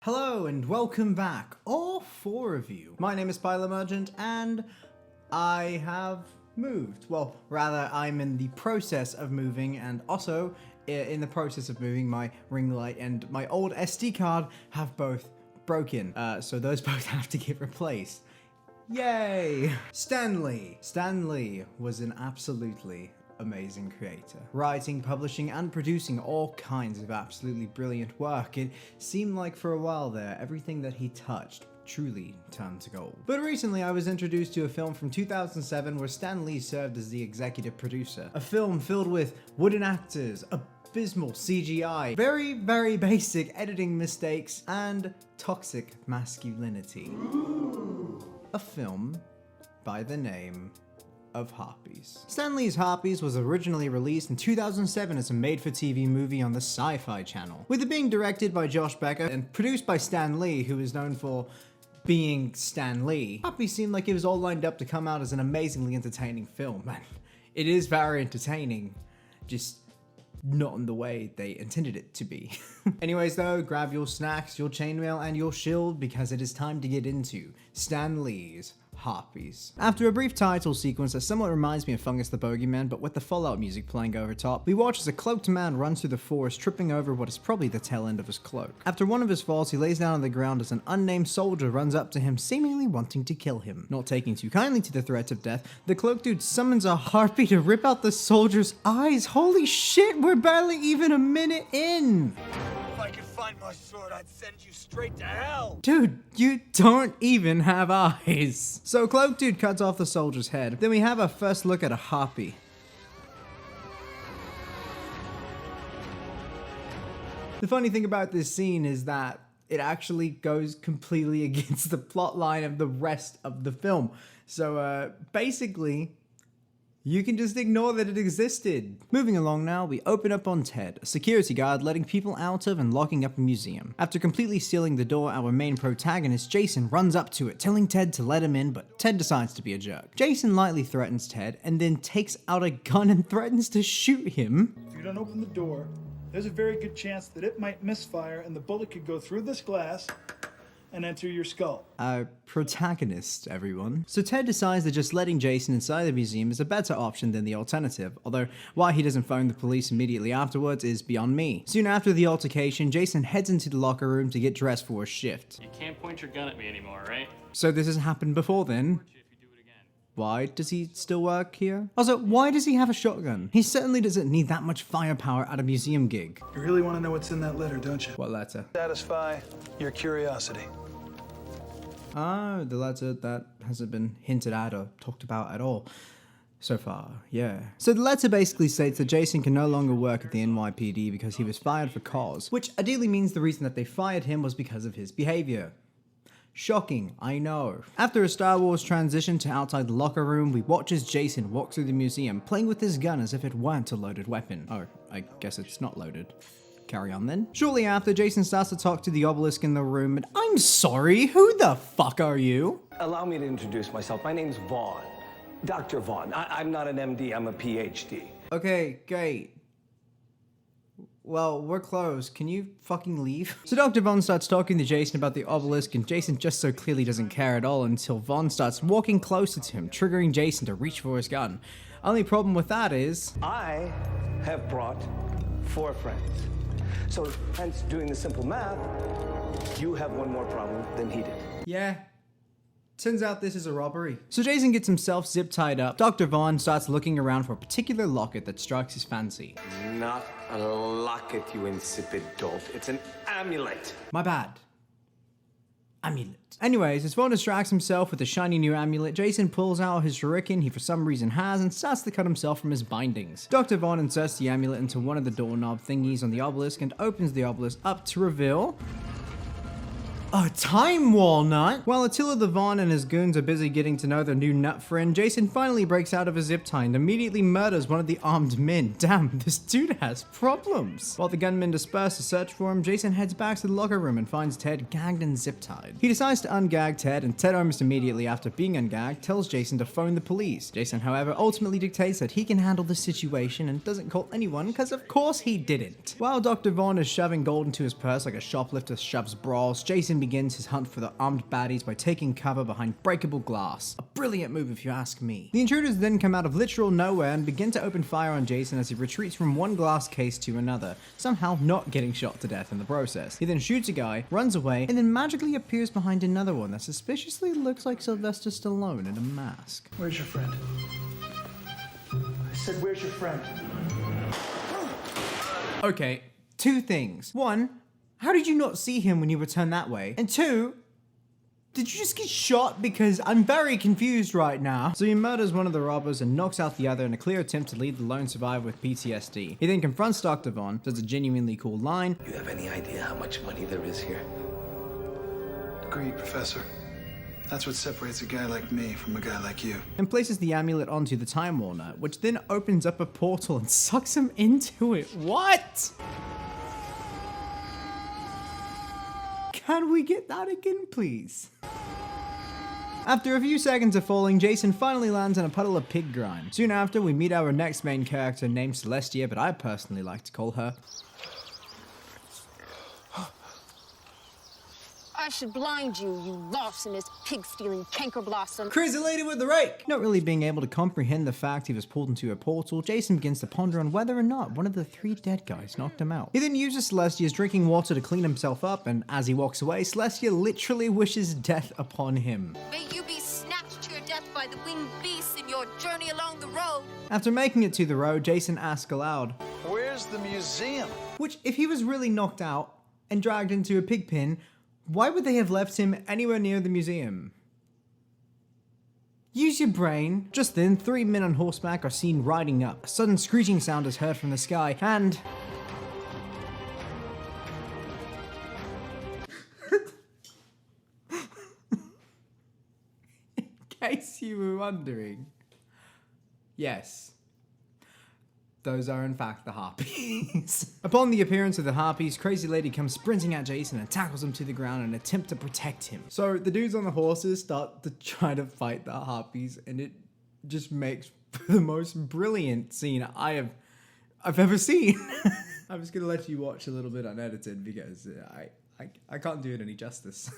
Hello and welcome back, all four of you. My name is Pyla Merchant and I have moved. Well, rather I'm in the process of moving, and also in the process of moving, my ring light and my old SD card have both broken. So those both have to get replaced. Yay! Stan Lee. Stan Lee was an absolutely amazing creator. Writing, publishing, and producing all kinds of absolutely brilliant work. It seemed like for a while there, everything that he touched truly turned to gold. But recently I was introduced to a film from 2007 where Stan Lee served as the executive producer. A film filled with wooden actors, abysmal CGI, very, very basic editing mistakes, and toxic masculinity. A film by the name of Harpies. Stan Lee's Harpies was originally released in 2007 as a made-for-TV movie on the Sci-Fi Channel, with it being directed by Josh Becker and produced by Stan Lee, who is known for being Stan Lee. Harpies seemed like it was all lined up to come out as an amazingly entertaining film, and it is very entertaining, just not in the way they intended it to be. Anyways though, grab your snacks, your chainmail, and your shield, because it is time to get into Stan Lee's Harpies. After a brief title sequence that somewhat reminds me of Fungus the Bogeyman, but with the Fallout music playing over top, we watch as a cloaked man runs through the forest, tripping over what is probably the tail end of his cloak. After one of his falls, he lays down on the ground as an unnamed soldier runs up to him, seemingly wanting to kill him. Not taking too kindly to the threats of death, the cloaked dude summons a harpy to rip out the soldier's eyes. Holy shit, we're barely even a minute in! If I could find my sword, I'd send you straight to hell! Dude, you don't even have eyes. So Cloak Dude cuts off the soldier's head. Then we have our first look at a harpy. The funny thing about this scene is that it actually goes completely against the plot line of the rest of the film. So basically, you can just ignore that it existed. Moving along now, we open up on Ted, a security guard letting people out of and locking up a museum. After completely sealing the door, our main protagonist, Jason, runs up to it, telling Ted to let him in, but Ted decides to be a jerk. Jason lightly threatens Ted, and then takes out a gun and threatens to shoot him. If you don't open the door, there's a very good chance that it might misfire and the bullet could go through this glass and enter your skull. Protagonist, everyone. So Ted decides that just letting Jason inside the museum is a better option than the alternative, although why he doesn't phone the police immediately afterwards is beyond me. Soon after the altercation, Jason heads into the locker room to get dressed for a shift. You can't point your gun at me anymore, right? So this has happened before then? Why does he still work here? Also, why does he have a shotgun? He certainly doesn't need that much firepower at a museum gig. You really want to know what's in that letter, don't you? What letter? Satisfy your curiosity. Ah, the letter that hasn't been hinted at or talked about at all so far, yeah. So the letter basically states that Jason can no longer work at the NYPD because he was fired for cause, which ideally means the reason that they fired him was because of his behavior. Shocking, I know. After a Star Wars transition to outside the locker room, we watch as Jason walks through the museum, playing with his gun as if it weren't a loaded weapon. Oh, I guess it's not loaded. Carry on then. Shortly after, Jason starts to talk to the obelisk in the room, and I'm sorry, who the fuck are you? Allow me to introduce myself. My name's Vaughn. Dr. Vaughn. I'm not an MD, I'm a PhD. Okay, great. Well, we're closed. Can you fucking leave? So Dr. Vaughn starts talking to Jason about the obelisk, and Jason just so clearly doesn't care at all until Vaughn starts walking closer to him, triggering Jason to reach for his gun. Only problem with that is, I have brought 4 friends. So, hence doing the simple math, you have one more problem than he did. yeah. Turns out this is a robbery. So Jason gets himself zip tied up. Dr. Vaughn starts looking around for a particular locket that strikes his fancy. Not a locket, you insipid dolt. It's an amulet. My bad. Amulet. Anyways, as Vaughn distracts himself with the shiny new amulet, Jason pulls out his shuriken he for some reason has and starts to cut himself from his bindings. Dr. Vaughn inserts the amulet into one of the doorknob thingies on the obelisk and opens the obelisk up to reveal A time walnut? While Attila the Von and his goons are busy getting to know their new nut friend, Jason finally breaks out of a zip tie and immediately murders one of the armed men. Damn, this dude has problems. While the gunmen disperse to search for him, Jason heads back to the locker room and finds Ted gagged and zip-tied. He decides to ungag Ted, and Ted almost immediately after being ungagged tells Jason to phone the police. Jason, however, ultimately dictates that he can handle the situation and doesn't call anyone because of course he didn't. While Dr. Vaughn is shoving gold into his purse like a shoplifter shoves bras, Jason begins his hunt for the armed baddies by taking cover behind breakable glass. A brilliant move if you ask me. The intruders then come out of literal nowhere and begin to open fire on Jason as he retreats from one glass case to another, somehow not getting shot to death in the process. He then shoots a guy, runs away, and then magically appears behind another one that suspiciously looks like Sylvester Stallone in a mask. Where's your friend? I said, where's your friend? Okay, two things. One, how did you not see him when you were turned that way? And two, did you just get shot? Because I'm very confused right now. So he murders one of the robbers and knocks out the other in a clear attempt to leave the lone survivor with PTSD. He then confronts Dr. Vaughn, says a genuinely cool line. You have any idea how much money there is here? Agreed, Professor. That's what separates a guy like me from a guy like you. And places the amulet onto the Time Walnut, which then opens up a portal and sucks him into it. What? Can we get that again, please? After a few seconds of falling, Jason finally lands in a puddle of pig grime. Soon after, we meet our next main character named Celestia, but I personally like to call her I should blind you, you larcenous, pig-stealing canker blossom. Crazy Lady with the Rake! Not really being able to comprehend the fact he was pulled into a portal, Jason begins to ponder on whether or not one of the three dead guys knocked him out. He then uses Celestia's drinking water to clean himself up, and as he walks away, Celestia literally wishes death upon him. May you be snatched to your death by the winged beasts in your journey along the road. After making it to the road, Jason asks aloud, Where's the museum? which, if he was really knocked out and dragged into a pig pen, why would they have left him anywhere near the museum? Use your brain. Just then, three men on horseback are seen riding up. A sudden screeching sound is heard from the sky, and in case you were wondering, yes, those are in fact the Harpies. Upon the appearance of the Harpies, Crazy Lady comes sprinting at Jason and tackles him to the ground in an attempt to protect him. So the dudes on the horses start to try to fight the Harpies, and it just makes the most brilliant scene I've ever seen. I'm just gonna let you watch a little bit unedited because I can't do it any justice.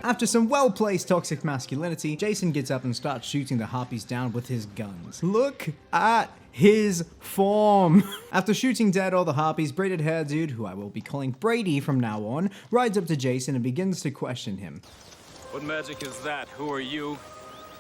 After some well-placed toxic masculinity, Jason gets up and starts shooting the Harpies down with his guns. Look at his form. After shooting dead all the Harpies, braided hair dude, who I will be calling Brady from now on, rides up to Jason and begins to question him. What magic is that? Who are you?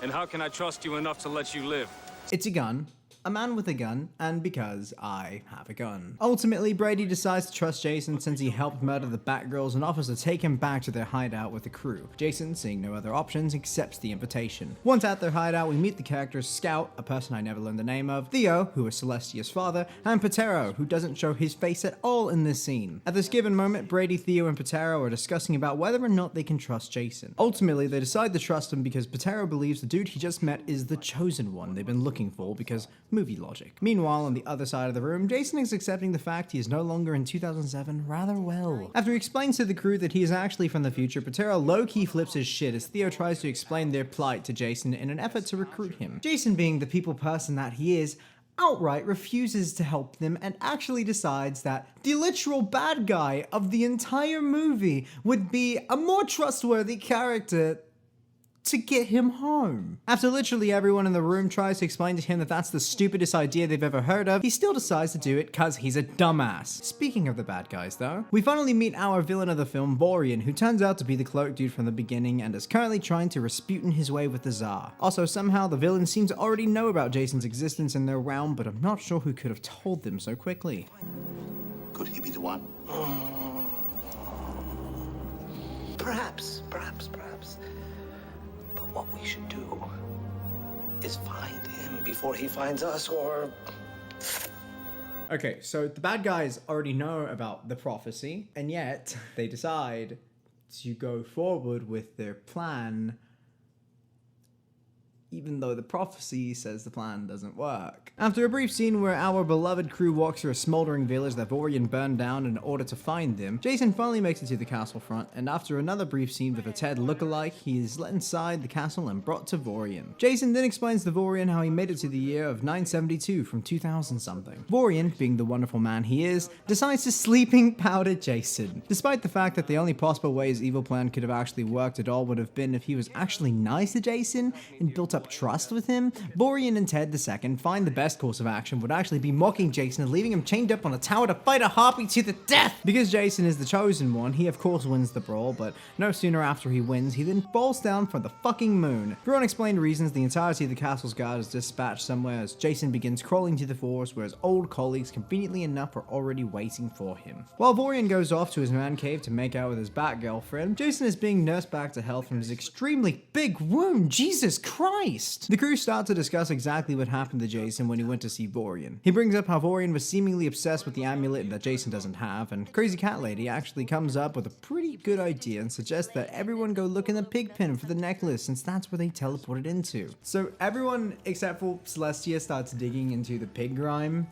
And how can I trust you enough to let you live? It's a gun. A man with a gun, and because I have a gun. Ultimately, Brady decides to trust Jason since he helped murder the Batgirls and offers to take him back to their hideout with the crew. Jason, seeing no other options, accepts the invitation. Once at their hideout, we meet the characters Scout, a person I never learned the name of, Theo, who is Celestia's father, and Patero, who doesn't show his face at all in this scene. At this given moment, Brady, Theo, and Patero are discussing about whether or not they can trust Jason. Ultimately, they decide to trust him because Patero believes the dude he just met is the chosen one they've been looking for because movie logic. Meanwhile, on the other side of the room, Jason is accepting the fact he is no longer in 2007 rather well. After he explains to the crew that he is actually from the future, Patero low-key flips his shit as Theo tries to explain their plight to Jason in an effort to recruit him. Jason, being the people person that he is, outright refuses to help them and actually decides that the literal bad guy of the entire movie would be a more trustworthy character to get him home. After literally everyone in the room tries to explain to him that that's the stupidest idea they've ever heard of, he still decides to do it cause he's a dumbass. Speaking of the bad guys though, we finally meet our villain of the film, Borean, who turns out to be the cloak dude from the beginning and is currently trying to Rasputin his way with the Tsar. Also, somehow the villain seems to already know about Jason's existence in their realm, but I'm not sure who could have told them so quickly. Could he be the one? Perhaps. But what we should do is find him. him before he finds us, or... Okay, so the bad guys already know about the prophecy, and yet they decide to go forward with their plan, even though the prophecy says the plan doesn't work. After a brief scene where our beloved crew walks through a smoldering village that Vorian burned down in order to find them, Jason finally makes it to the castle front, and after another brief scene with a Ted lookalike, he is let inside the castle and brought to Vorian. Jason then explains to Vorian how he made it to the year of 972 from 2000 something. Vorian, being the wonderful man he is, decides to sleeping powder Jason. Despite the fact that the only possible way his evil plan could have actually worked at all would have been if he was actually nice to Jason and built up trust with him, Vorian and Ted II find the best course of action would actually be mocking Jason and leaving him chained up on a tower to fight a Harpy to the death! Because Jason is the chosen one, he of course wins the brawl, but no sooner after he wins, he then falls down from the fucking moon. For unexplained reasons, the entirety of the castle's guard is dispatched somewhere as Jason begins crawling to the forest where his old colleagues conveniently enough are already waiting for him. While Vorian goes off to his man cave to make out with his Bat-girlfriend, Jason is being nursed back to health from his extremely big wound. Jesus Christ! The crew start to discuss exactly what happened to Jason when he went to see Vorian. He brings up how Vorian was seemingly obsessed with the amulet that Jason doesn't have, and Crazy Cat Lady actually comes up with a pretty good idea and suggests that everyone go look in the pig pen for the necklace since that's where they teleported into. So everyone except for Celestia starts digging into the pig grime,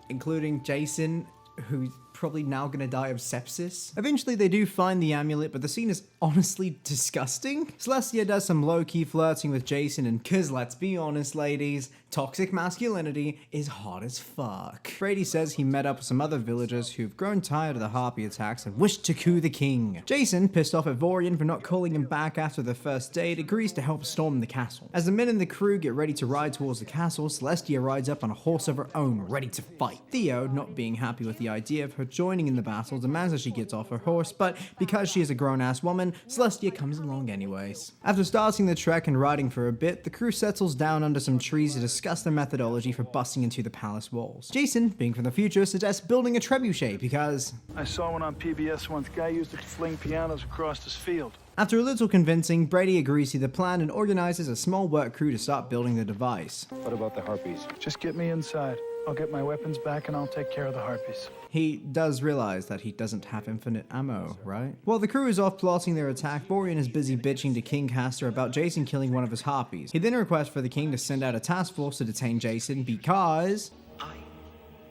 including Jason, who's probably now gonna die of sepsis. Eventually they do find the amulet, but the scene is honestly disgusting. Celestia does some low-key flirting with Jason, and cause let's be honest ladies, toxic masculinity is hot as fuck. Brady says he met up with some other villagers who've grown tired of the Harpy attacks and wish to coup the king. Jason, pissed off at Vorian for not calling him back after the first date, agrees to help storm the castle. As the men in the crew get ready to ride towards the castle, Celestia rides up on a horse of her own, ready to fight. Theo, not being happy with the idea of her joining in the battle, demands that she gets off her horse, but because she is a grown-ass woman, Celestia comes along anyways. After starting the trek and riding for a bit, the crew settles down under some trees to discuss their methodology for busting into the palace walls. Jason, being from the future, suggests building a trebuchet because... I saw one on PBS once. Guy used it to fling pianos across his field. After a little convincing, Brady agrees to the plan and organizes a small work crew to start building the device. What about the Harpies? Just get me inside. I'll get my weapons back and I'll take care of the Harpies. He does realize that he doesn't have infinite ammo, right? While the crew is off plotting their attack, Vorian is busy bitching to King Castor about Jason killing one of his Harpies. He then requests for the king to send out a task force to detain Jason because... I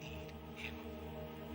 need him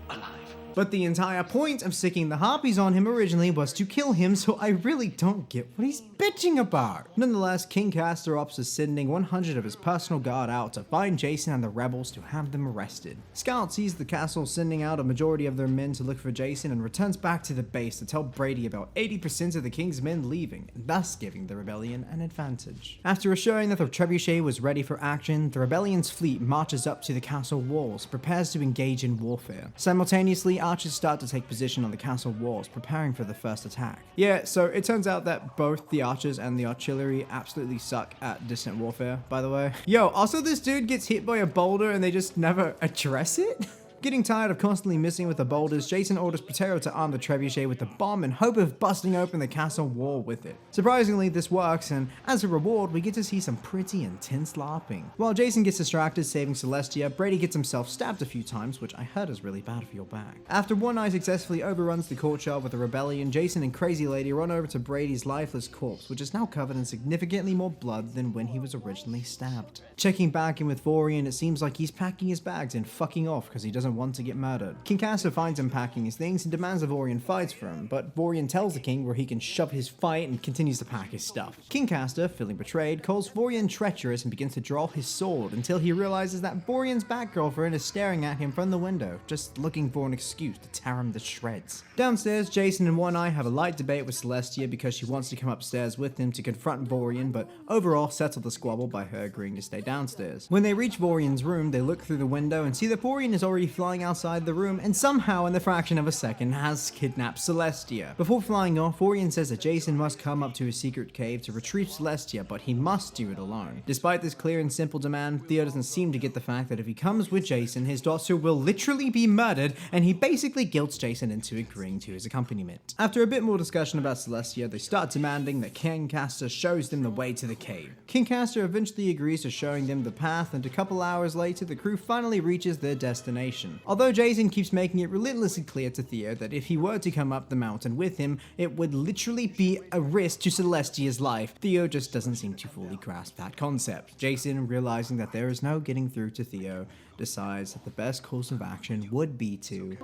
alive. But the entire point of sicking the Harpies on him originally was to kill him, so I really don't get what he's bitching about. Nonetheless, King Castor opts to sending 100 of his personal guard out to find Jason and the rebels to have them arrested. Scout sees the castle sending out a majority of their men to look for Jason and returns back to the base to tell Brady about 80% of the king's men leaving, thus giving the rebellion an advantage. After assuring that the trebuchet was ready for action, the rebellion's fleet marches up to the castle walls, prepares to engage in warfare. Simultaneously, archers start to take position on the castle walls, preparing for the first attack. Yeah, so it turns out that both the archers and the artillery absolutely suck at distant warfare, by the way. Yo, also this dude gets hit by a boulder and they just never address it? Getting tired of constantly missing with the boulders, Jason orders Patero to arm the trebuchet with the bomb in hope of busting open the castle wall with it. Surprisingly, this works, and as a reward, we get to see some pretty intense LARPing. While Jason gets distracted saving Celestia, Brady gets himself stabbed a few times, which I heard is really bad for your back. After One Eye successfully overruns the courtyard with a rebellion, Jason and Crazy Lady run over to Brady's lifeless corpse, which is now covered in significantly more blood than when he was originally stabbed. Checking back in with Vorian, it seems like he's packing his bags and fucking off because he doesn't want to get murdered. King Castor finds him packing his things and demands that Vorian fights for him, but Vorian tells the king where he can shove his fight and continues to pack his stuff. King Castor, feeling betrayed, calls Vorian treacherous and begins to draw his sword until he realizes that Vorian's Bat-girlfriend is staring at him from the window, just looking for an excuse to tear him to shreds. Downstairs, Jason and One Eye have a light debate with Celestia because she wants to come upstairs with him to confront Vorian, but overall settle the squabble by her agreeing to stay downstairs. When they reach Vorian's room, they look through the window and see that Vorian is already flying outside the room and somehow in the fraction of a second has kidnapped Celestia. Before flying off, Vorian says that Jason must come up to his secret cave to retrieve Celestia, but he must do it alone. Despite this clear and simple demand, Theo doesn't seem to get the fact that if he comes with Jason, his daughter will literally be murdered, and he basically guilts Jason into agreeing to his accompaniment. After a bit more discussion about Celestia, they start demanding that King Castor shows them the way to the cave. King Castor eventually agrees to showing them the path, and a couple hours later, the crew finally reaches their destination. Although Jason keeps making it relentlessly clear to Theo that if he were to come up the mountain with him, it would literally be a risk to Celestia's life, Theo just doesn't seem to fully grasp that concept. Jason, realizing that there is no getting through to Theo, decides that the best course of action would be to...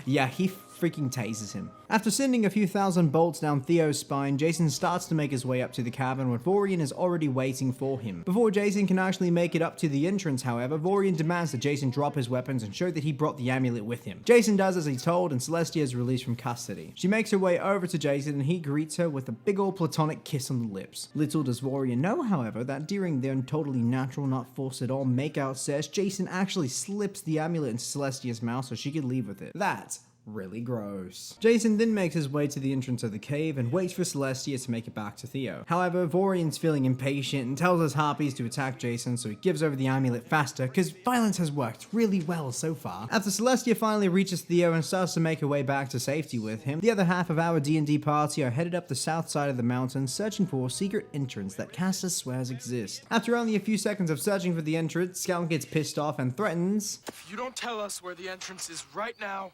Yeah, he freaking tases him. After sending a few thousand bolts down Theo's spine, Jason starts to make his way up to the cabin where Vorian is already waiting for him. Before Jason can actually make it up to the entrance, however, Vorian demands that Jason drop his weapons and show that he brought the amulet with him. Jason does as he's told, and Celestia is released from custody. She makes her way over to Jason and he greets her with a big ol' platonic kiss on the lips. Little does Vorian know, however, that during their totally natural, not forced at all makeout sesh, Jason actually slips the amulet into Celestia's mouth so she could leave with it. That's really gross. Jason then makes his way to the entrance of the cave and waits for Celestia to make it back to Theo. However, Vorian's feeling impatient and tells his Harpies to attack Jason, so he gives over the amulet faster because violence has worked really well so far. After Celestia finally reaches Theo and starts to make her way back to safety with him, the other half of our D&D party are headed up the south side of the mountain searching for a secret entrance that Castor swears exists. After only a few seconds of searching for the entrance, Scout gets pissed off and threatens, If you don't tell us where the entrance is right now,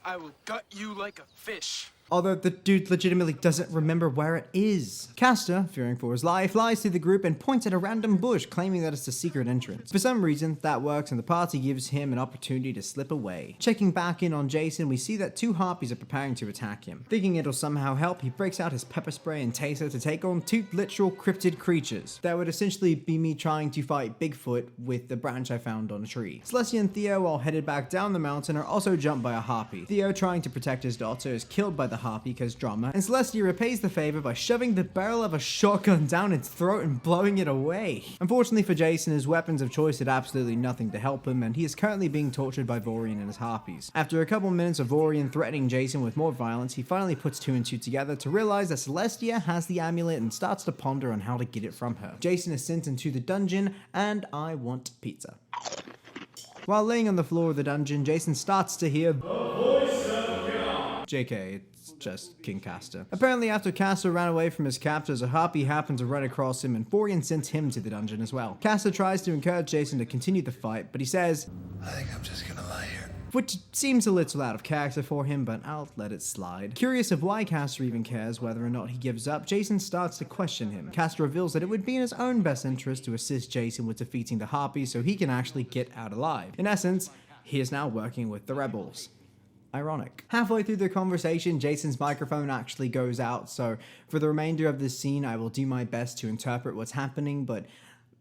I will gut you like a fish. although the dude legitimately doesn't remember where it is. Castor, fearing for his life, lies to the group and points at a random bush, claiming that it's a secret entrance. For some reason, that works and the party gives him an opportunity to slip away. Checking back in on Jason, we see that two Harpies are preparing to attack him. Thinking it'll somehow help, he breaks out his pepper spray and taser to take on two literal cryptid creatures. That would essentially be me trying to fight Bigfoot with the branch I found on a tree. Celestia and Theo, while headed back down the mountain, are also jumped by a Harpy. Theo, trying to protect his daughter, is killed by the Harpy because drama, and Celestia repays the favor by shoving the barrel of a shotgun down its throat and blowing it away. Unfortunately for Jason, his weapons of choice did absolutely nothing to help him, and he is currently being tortured by Vorian and his Harpies. After a couple minutes of Vorian threatening Jason with more violence, he finally puts two and two together to realize that Celestia has the amulet and starts to ponder on how to get it from her. Jason is sent into the dungeon, and I want pizza. While laying on the floor of the dungeon, Jason starts to hear JK, it's just King Castor. Apparently after Castor ran away from his captors, a Harpy happened to run across him and Vorian sent him to the dungeon as well. Castor tries to encourage Jason to continue the fight, but he says, I think I'm just gonna lie here. which seems a little out of character for him, but I'll let it slide. Curious of why Castor even cares whether or not he gives up, Jason starts to question him. Castor reveals that it would be in his own best interest to assist Jason with defeating the Harpies so he can actually get out alive. In essence, he is now working with the rebels. Ironic. Halfway through the conversation, Jason's microphone actually goes out, so for the remainder of this scene, I will do my best to interpret what's happening, but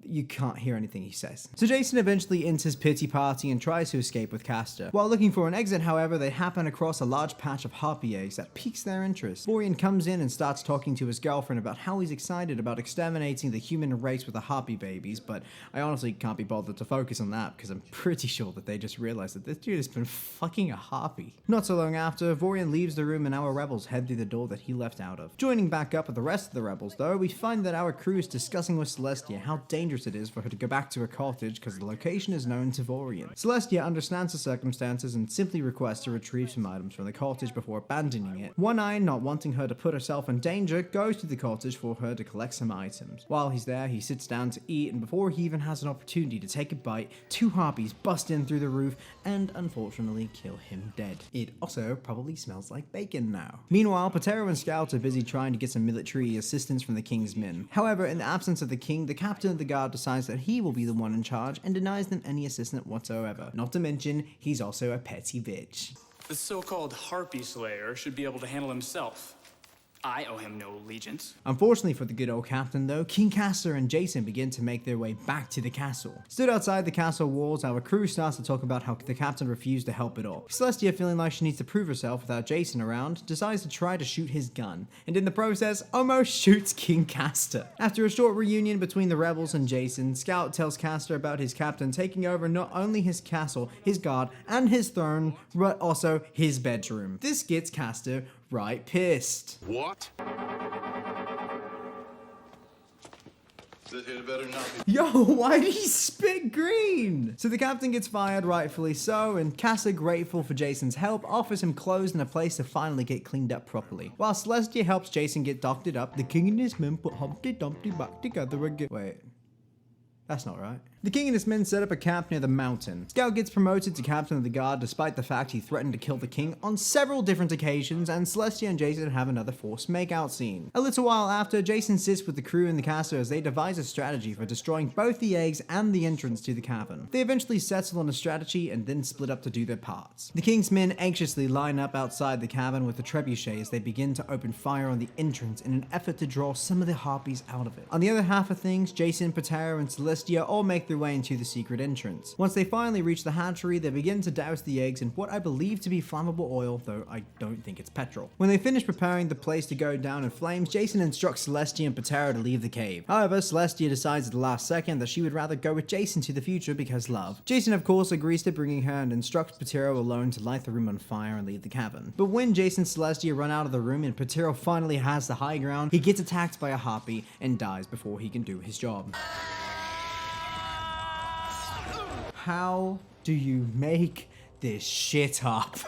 you can't hear anything he says. So Jason eventually enters Pity Party and tries to escape with Castor. While looking for an exit, however, they happen across a large patch of Harpy eggs that piques their interest. Vorian comes in and starts talking to his girlfriend about how he's excited about exterminating the human race with the Harpy babies, but I honestly can't be bothered to focus on that because I'm pretty sure that they just realized that this dude has been fucking a Harpy. Not so long after, Vorian leaves the room and our rebels head through the door that he left out of. Joining back up with the rest of the rebels though, we find that our crew is discussing with Celestia how dangerous it is for her to go back to her cottage because the location is known to Vorian. Celestia understands the circumstances and simply requests to retrieve some items from the cottage before abandoning it. One Eye, not wanting her to put herself in danger, goes to the cottage for her to collect some items. While he's there, he sits down to eat, and before he even has an opportunity to take a bite, two Harpies bust in through the roof and unfortunately kill him dead. It also probably smells like bacon now. Meanwhile, Patero and Scout are busy trying to get some military assistance from the king's men. However, in the absence of the king, the captain of the guard decides that he will be the one in charge and denies them any assistance whatsoever. Not to mention, he's also a petty bitch. The so-called Harpy Slayer should be able to handle himself. I owe him no allegiance. Unfortunately for the good old captain though, King Castor and Jason begin to make their way back to the castle. Stood outside the castle walls, our crew starts to talk about how the captain refused to help at all. Celestia, feeling like she needs to prove herself without Jason around, decides to try to shoot his gun, and in the process, almost shoots King Castor. After a short reunion between the rebels and Jason, Scout tells Castor about his captain taking over not only his castle, his guard, and his throne, but also his bedroom. This gets Castor right pissed. What? Yo, why did he spit green? So the captain gets fired, rightfully so, and Castor, grateful for Jason's help, offers him clothes and a place to finally get cleaned up properly. While Celestia helps Jason get doctored up, the king and his men put Humpty Dumpty back together again. Wait, that's not right. The king and his men set up a camp near the mountain. Scout gets promoted to captain of the guard despite the fact he threatened to kill the king on several different occasions, and Celestia and Jason have another forced makeout scene. A little while after, Jason sits with the crew in the castle as they devise a strategy for destroying both the eggs and the entrance to the cavern. They eventually settle on a strategy and then split up to do their parts. The king's men anxiously line up outside the cavern with the trebuchet as they begin to open fire on the entrance in an effort to draw some of the Harpies out of it. On the other half of things, Jason, Patara, and Celestia all make their way into the secret entrance. Once they finally reach the hatchery, they begin to douse the eggs in what I believe to be flammable oil, though I don't think it's petrol. When they finish preparing the place to go down in flames, Jason instructs Celestia and Patara to leave the cave. However, Celestia decides at the last second that she would rather go with Jason to the future because love. Jason of course agrees to bringing her and instructs Patara alone to light the room on fire and leave the cavern. But when Jason and Celestia run out of the room and Patara finally has the high ground, he gets attacked by a harpy and dies before he can do his job. How do you make this shit up?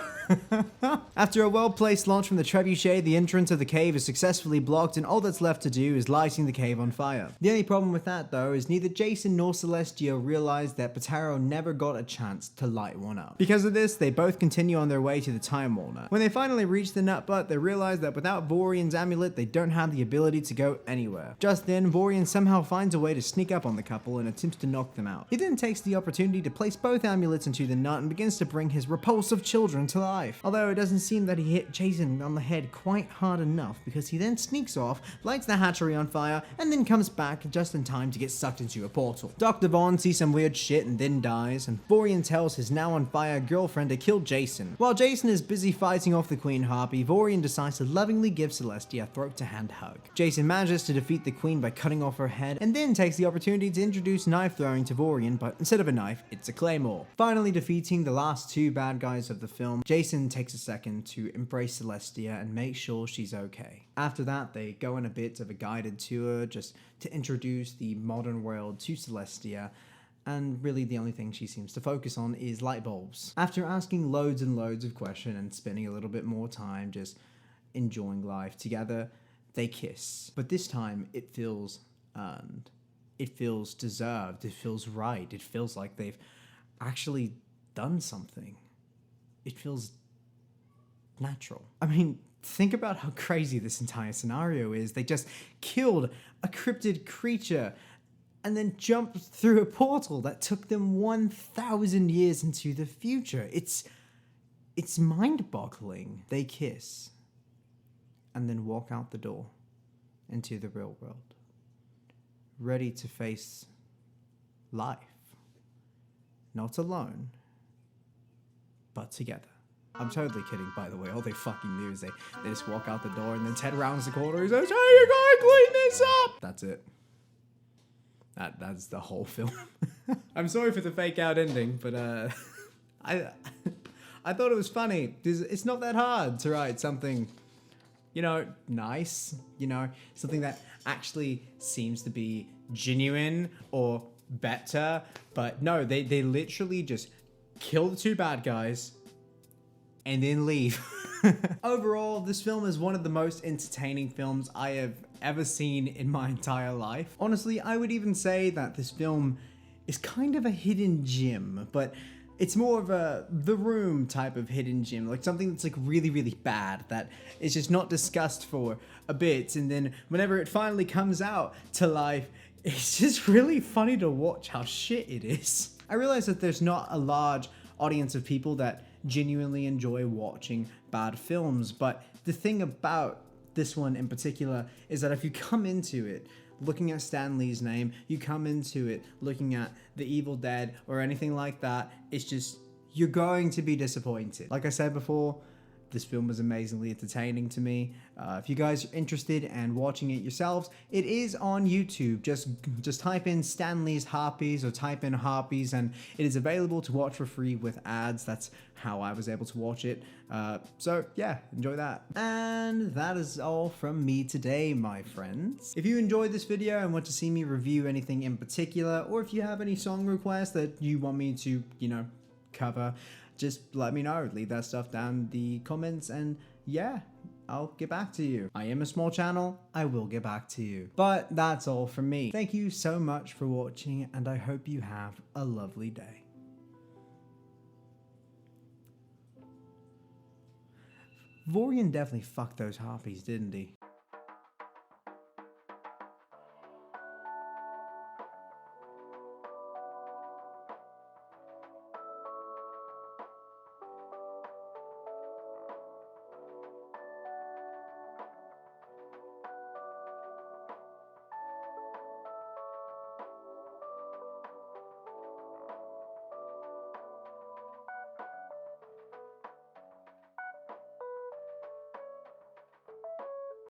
After a well-placed launch from the trebuchet, the entrance of the cave is successfully blocked, and all that's left to do is lighting the cave on fire. The only problem with that though is neither Jason nor Celestia realize that Patara never got a chance to light one up. Because of this, they both continue on their way to the Time Walnut. When they finally reach the nut butt, they realize that without Vorian's amulet, they don't have the ability to go anywhere. Just then, Vorian somehow finds a way to sneak up on the couple and attempts to knock them out. He then takes the opportunity to place both amulets into the nut and begins to bring his repulsive children to life. Although it doesn't seem that he hit Jason on the head quite hard enough, because he then sneaks off, lights the hatchery on fire, and then comes back just in time to get sucked into a portal. Dr. Vaughn sees some weird shit and then dies, and Vorian tells his now on fire girlfriend to kill Jason. While Jason is busy fighting off the Queen Harpy, Vorian decides to lovingly give Celestia a throat-to-hand hug. Jason manages to defeat the Queen by cutting off her head, and then takes the opportunity to introduce knife throwing to Vorian, but instead of a knife, it's a claymore. Finally defeating the last two bad guys of the film, Jason takes a second to embrace Celestia and make sure she's okay. After that, they go on a bit of a guided tour just to introduce the modern world to Celestia, and really the only thing she seems to focus on is light bulbs. After asking loads and loads of questions and spending a little bit more time just enjoying life together, they kiss. But this time, it feels earned. It feels deserved. It feels right. It feels like they've actually done something. It feels natural. I mean, think about how crazy this entire scenario is. They just killed a cryptid creature and then jumped through a portal that took them 1,000 years into the future. It's mind-boggling. They kiss and then walk out the door into the real world, ready to face life. Not alone, but together. I'm totally kidding, by the way. All they fucking do is they just walk out the door and then Ted rounds the corner. He says, "Hey, you gotta clean this up!" That's it. That's the whole film. I'm sorry for the fake out ending, but I thought it was funny. It's not that hard to write something, nice, something that actually seems to be genuine or better. But no, they literally just kill the two bad guys and then leave. Overall, this film is one of the most entertaining films I have ever seen in my entire life. Honestly, I would even say that this film is kind of a hidden gem, but it's more of a The Room type of hidden gem, like something that's like really, really bad, that is just not discussed for a bit, and then whenever it finally comes out to life, it's just really funny to watch how shit it is. I realize that there's not a large audience of people that genuinely enjoy watching bad films, but the thing about this one in particular is that if you come into it looking at Stan Lee's name, you come into it looking at The Evil Dead or anything like that, it's just, you're going to be disappointed. Like I said before, this film was amazingly entertaining to me. If you guys are interested in watching it yourselves, it is on YouTube. Just type in Stan Lee's Harpies or type in Harpies and it is available to watch for free with ads. That's how I was able to watch it. So yeah, enjoy that. And that is all from me today, my friends. If you enjoyed this video and want to see me review anything in particular, or if you have any song requests that you want me to, you know, cover, just let me know. Leave that stuff down in the comments and yeah, I'll get back to you. I am a small channel, I will get back to you. But that's all from me. Thank you so much for watching and I hope you have a lovely day. Vorian definitely fucked those Harpies, didn't he?